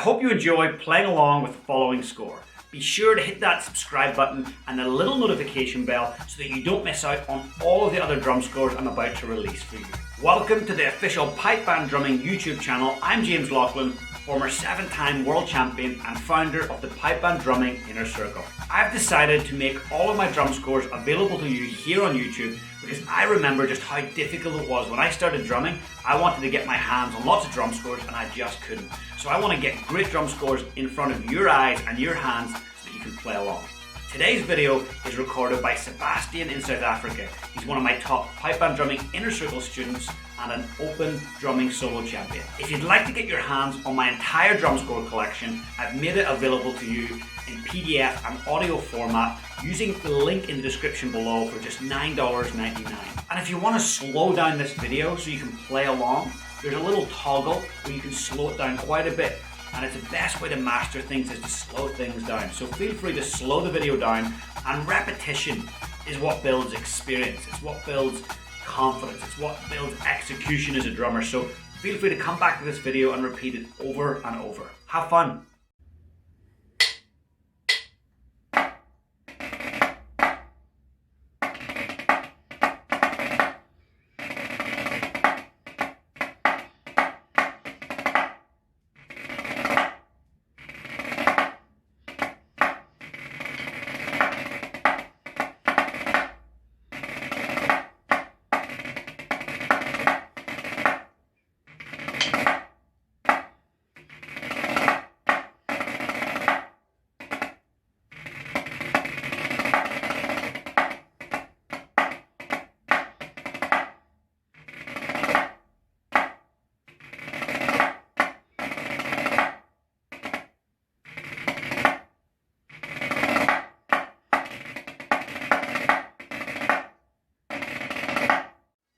hope you enjoy playing along with the following score. Be sure to hit that subscribe button and the little notification bell so that you don't miss out on all of the other drum scores I'm about to release for you. Welcome to the official Pipe Band Drumming YouTube channel. I'm James Laughlin, former 7-time world champion and founder of the Pipe Band Drumming Inner Circle. I've decided to make all of my drum scores available to you here on YouTube because I remember just how difficult it was when I started drumming. I wanted to get my hands on lots of drum scores and I just couldn't. So I want to get great drum scores in front of your eyes and your hands so that you can play along. Today's video is recorded by Sebastian in South Africa. He's one of my top Pipe Band Drumming Inner Circle students and an open drumming solo champion. If you'd like to get your hands on my entire drum score collection, I've made it available to you in PDF and audio format using the link in the description below for just $9.99. And if you want to slow down this video so you can play along, there's a little toggle where you can slow it down quite a bit. And it's the best way to master things is to slow things down. So feel free to slow the video down, and repetition is what builds experience. It's what builds confidence. It's what builds execution as a drummer. So feel free to come back to this video and repeat it over and over. Have fun.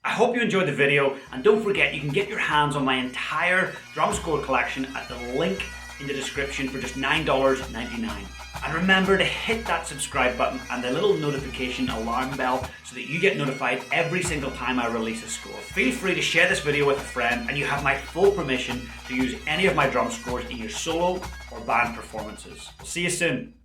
I hope you enjoyed the video, and don't forget you can get your hands on my entire drum score collection at the link in the description for just $9.99. And remember to hit that subscribe button and the little notification alarm bell so that you get notified every single time I release a score. Feel free to share this video with a friend and you have my full permission to use any of my drum scores in your solo or band performances. We'll see you soon.